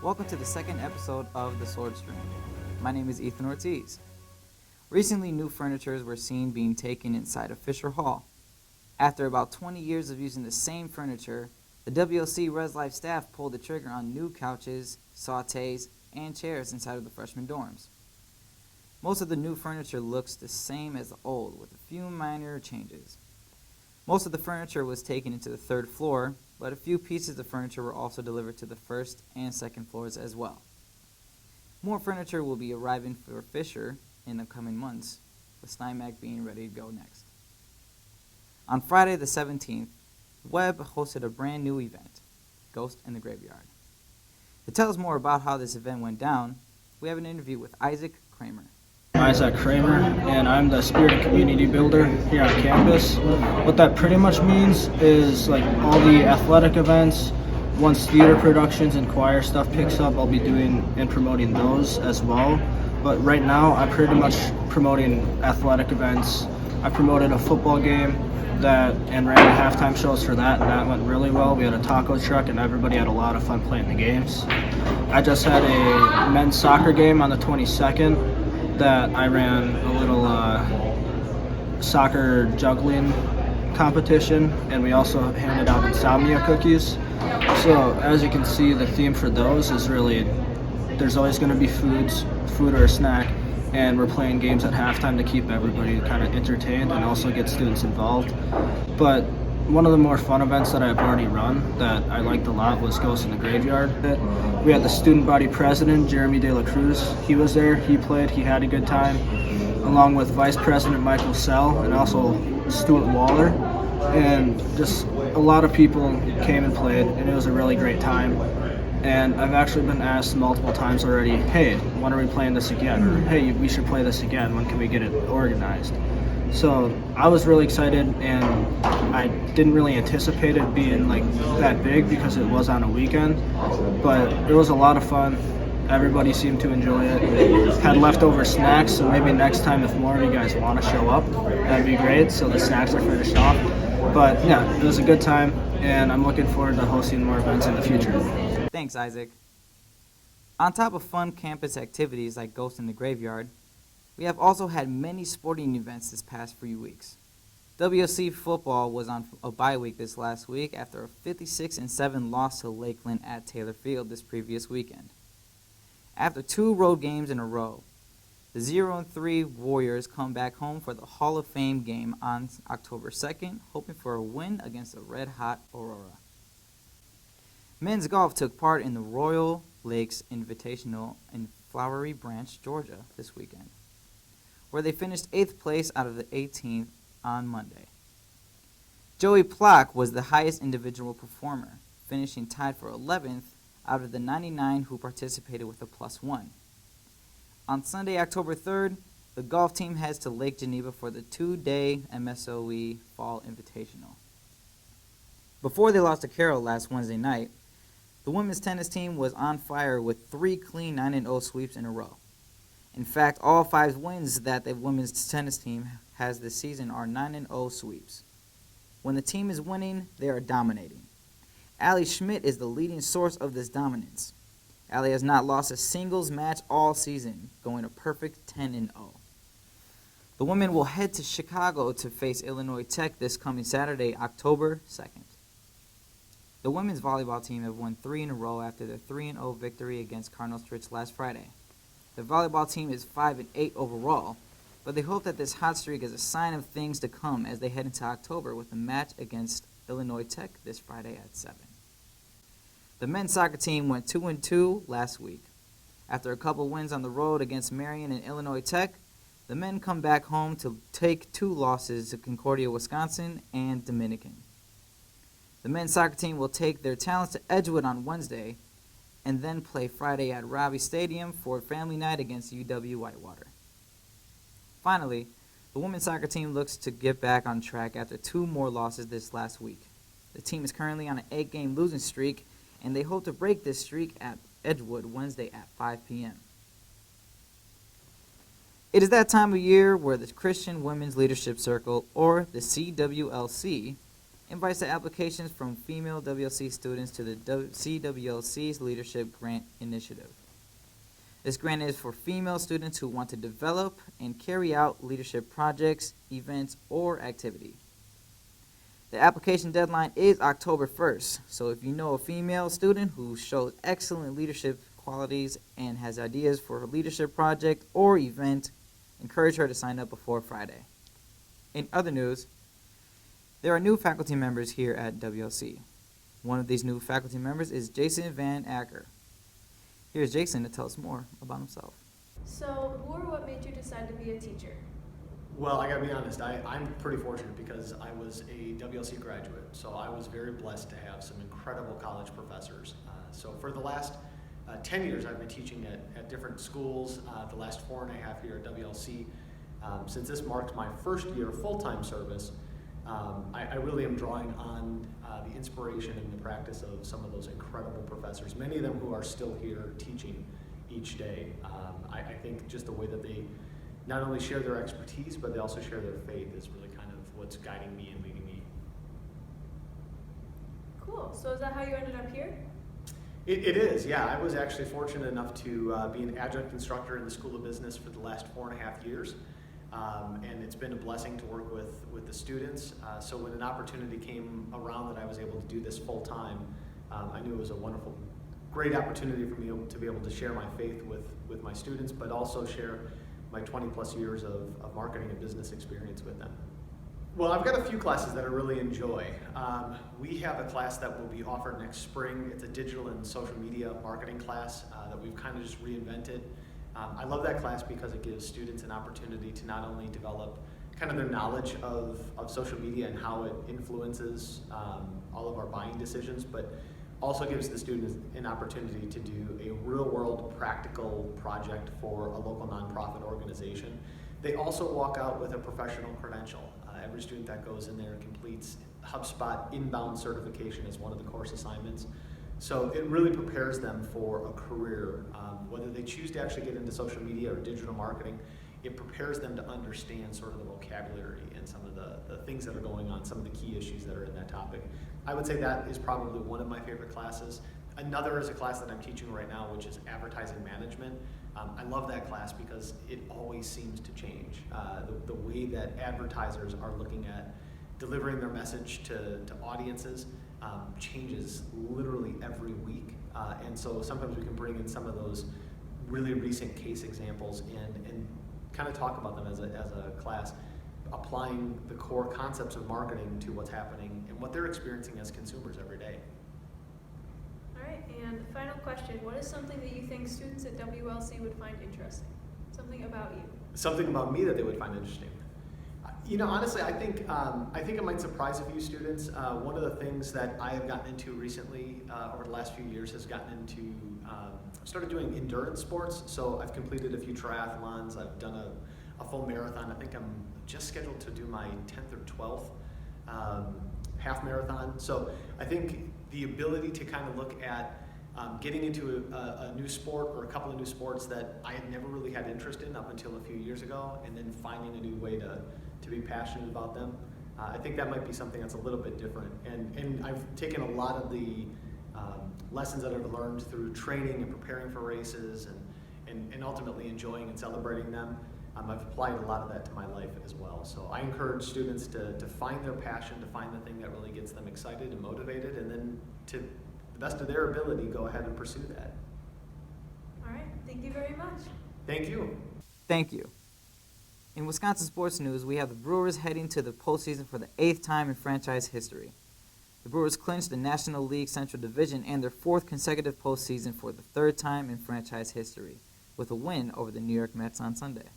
Welcome to the second episode of The Sword Stream. My name is Ethan Ortiz. Recently, new furniture were seen being taken inside of Fischer Hall. After about 20 years of using the same furniture, the WLC Res Life staff pulled the trigger on new couches, sautés, and chairs inside of the freshman dorms. Most of the new furniture looks the same as the old, with a few minor changes. Most of the furniture was taken into the third floor, but a few pieces of furniture were also delivered to the first and second floors as well. More furniture will be arriving for Fischer in the coming months, with Steinmack being ready to go next. On Friday the 17th, Webb hosted a brand new event, Ghost in the Graveyard. To tell us more about how this event went down, we have an interview with Isaac KRAMER. Isaac KRAMER, and I'm the Spirited Community Builder here on campus. What that pretty much means is like all the athletic events, once theater productions and choir stuff picks up, I'll be doing and promoting those as well. But right now, I'm pretty much promoting athletic events. I promoted a football game and ran the halftime shows for that, and that went really well. We had a taco truck, and everybody had a lot of fun playing the games. I just had a men's soccer game on the 22nd that I ran a little soccer juggling competition, and we also handed out insomnia cookies. So as you can see, the theme for those is really there's always going to be food or a snack, and we're playing games at halftime to keep everybody kind of entertained and also get students involved. But one of the more fun events that I've already run that I liked a lot was Ghost in the Graveyard. We had the student body president, Jeremy De La Cruz. He was there, he played, he had a good time, along with Vice President Michael Sell and also Stuart Waller. And just a lot of people came and played, and it was a really great time. And I've actually been asked multiple times already, hey, when are we playing this again? Or, hey, we should play this again. When can we get it organized? So I was really excited, and I didn't really anticipate it being like that big because it was on a weekend. But it was a lot of fun. Everybody seemed to enjoy it. Had leftover snacks, so maybe next time if more of you guys want to show up, that'd be great. So the snacks are finished off. But yeah, it was a good time, and I'm looking forward to hosting more events in the future. Thanks, Isaac. On top of fun campus activities like Ghost in the Graveyard, we have also had many sporting events this past few weeks. WLC football was on a bye week this last week after a 56-7 loss to Lakeland at Taylor Field this previous weekend. After 2 road games in a row, the 0-3 Warriors come back home for the Hall of Fame game on October 2nd, hoping for a win against the red-hot Aurora. Men's golf took part in the Royal Lakes Invitational in Flowery Branch, Georgia this weekend, where they finished 8th place out of the 18th on Monday. Joey Plock was the highest individual performer, finishing tied for 11th out of the 99 who participated with a +1. On Sunday, October 3rd, the golf team heads to Lake Geneva for the 2-day MSOE Fall Invitational. Before they lost to Carroll last Wednesday night, the women's tennis team was on fire with 3 clean 9-0 sweeps in a row. In fact, all 5 wins that the women's tennis team has this season are 9-0 sweeps. When the team is winning, they are dominating. Allie Schmidt is the leading source of this dominance. Allie has not lost a singles match all season, going a perfect 10-0. The women will head to Chicago to face Illinois Tech this coming Saturday, October 2nd. The women's volleyball team have won 3 in a row after their 3-0 victory against Cardinal Stritch last Friday. The volleyball team is 5-8 overall, but they hope that this hot streak is a sign of things to come as they head into October with a match against Illinois Tech this Friday at 7. The men's soccer team went 2-2 last week. After a couple wins on the road against Marion and Illinois Tech, the men come back home to take 2 losses to Concordia, Wisconsin and Dominican. The men's soccer team will take their talents to Edgewood on Wednesday and then play Friday at Robbie Stadium for family night against UW-Whitewater. Finally, the women's soccer team looks to get back on track after 2 more losses this last week. The team is currently on an 8-game losing streak, and they hope to break this streak at Edgewood Wednesday at 5 p.m. It is that time of year where the Christian Women's Leadership Circle, or the CWLC, invites the applications from female WLC students to the CWLC's Leadership Grant Initiative. This grant is for female students who want to develop and carry out leadership projects, events, or activity. The application deadline is October 1st, so if you know a female student who shows excellent leadership qualities and has ideas for a leadership project or event, encourage her to sign up before Friday. In other news, there are new faculty members here at WLC. One of these new faculty members is Jason Van Acker. Here's Jason to tell us more about himself. So, who or what made you decide to be a teacher? Well, I gotta be honest, I'm pretty fortunate because I was a WLC graduate, so I was very blessed to have some incredible college professors. So for the last 10 years, I've been teaching at different schools, the last 4.5 years at WLC. Since this marks my first year of full-time service, I really am drawing on the inspiration and the practice of some of those incredible professors, many of them who are still here teaching each day. I think just the way that they not only share their expertise, but they also share their faith is really kind of what's guiding me and leading me. Cool. So is that how you ended up here? It is, yeah. I was actually fortunate enough to be an adjunct instructor in the School of Business for the last 4.5 years. And it's been a blessing to work with the students. So when an opportunity came around that I was able to do this full time, I knew it was a wonderful, great opportunity for me to be able to share my faith with my students, but also share my 20 plus years of marketing and business experience with them. Well, I've got a few classes that I really enjoy. We have a class that will be offered next spring. It's a digital and social media marketing class that we've kind of just reinvented. I love that class because it gives students an opportunity to not only develop kind of their knowledge of social media and how it influences all of our buying decisions, but also gives the students an opportunity to do a real-world practical project for a local nonprofit organization. They also walk out with a professional credential. Every student that goes in there completes HubSpot inbound certification as one of the course assignments. So it really prepares them for a career, whether they choose to actually get into social media or digital marketing. It prepares them to understand sort of the vocabulary and some of the things that are going on, some of the key issues that are in that topic. I would say that is probably one of my favorite classes. Another is a class that I'm teaching right now, which is advertising management. I love that class because it always seems to change. The way that advertisers are looking at delivering their message to audiences changes literally every week. And so sometimes we can bring in some of those really recent case examples and kind of talk about them as a class, applying the core concepts of marketing to what's happening and what they're experiencing as consumers every day. All right, and final question. What is something that you think students at WLC would find interesting? Something about you. Something about me that they would find interesting. You know, honestly, I think it might surprise a few students. One of the things that I have gotten into recently over the last few years has gotten into, started doing endurance sports. So I've completed a few triathlons. I've done a full marathon. I think I'm just scheduled to do my 10th or 12th half marathon. So I think the ability to kind of look at getting into a new sport or a couple of new sports that I had never really had interest in up until a few years ago, and then finding a new way to be passionate about them. I think that might be something that's a little bit different. And I've taken a lot of the lessons that I've learned through training and preparing for races and ultimately enjoying and celebrating them. I've applied a lot of that to my life as well. So I encourage students to find their passion, to find the thing that really gets them excited and motivated, and then to the best of their ability, go ahead and pursue that. All right, thank you very much. Thank you. Thank you. In Wisconsin sports news, we have the Brewers heading to the postseason for the 8th time in franchise history. The Brewers clinched the National League Central Division and their 4th consecutive postseason for the 3rd time in franchise history, with a win over the New York Mets on Sunday.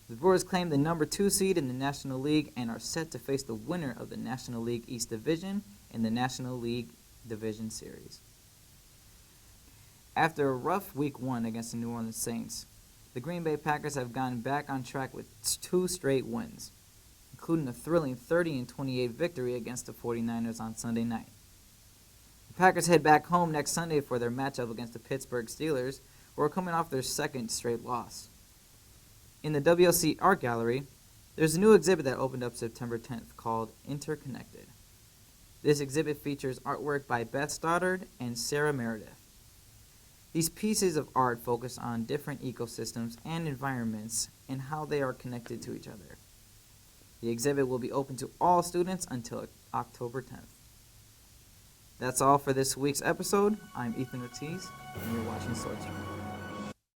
The Brewers claim the number 2 seed in the National League and are set to face the winner of the National League East Division in the National League Division Series. After a rough Week 1 against the New Orleans Saints, the Green Bay Packers have gotten back on track with 2 straight wins, including a thrilling 30-28 victory against the 49ers on Sunday night. The Packers head back home next Sunday for their matchup against the Pittsburgh Steelers, who are coming off their 2nd straight loss. In the WLC Art Gallery, there's a new exhibit that opened up September 10th called Interconnected. This exhibit features artwork by Beth Stoddard and Sarah Meredith. These pieces of art focus on different ecosystems and environments and how they are connected to each other. The exhibit will be open to all students until October 10th. That's all for this week's episode. I'm Ethan Ortiz, and you're watching Swordstrom.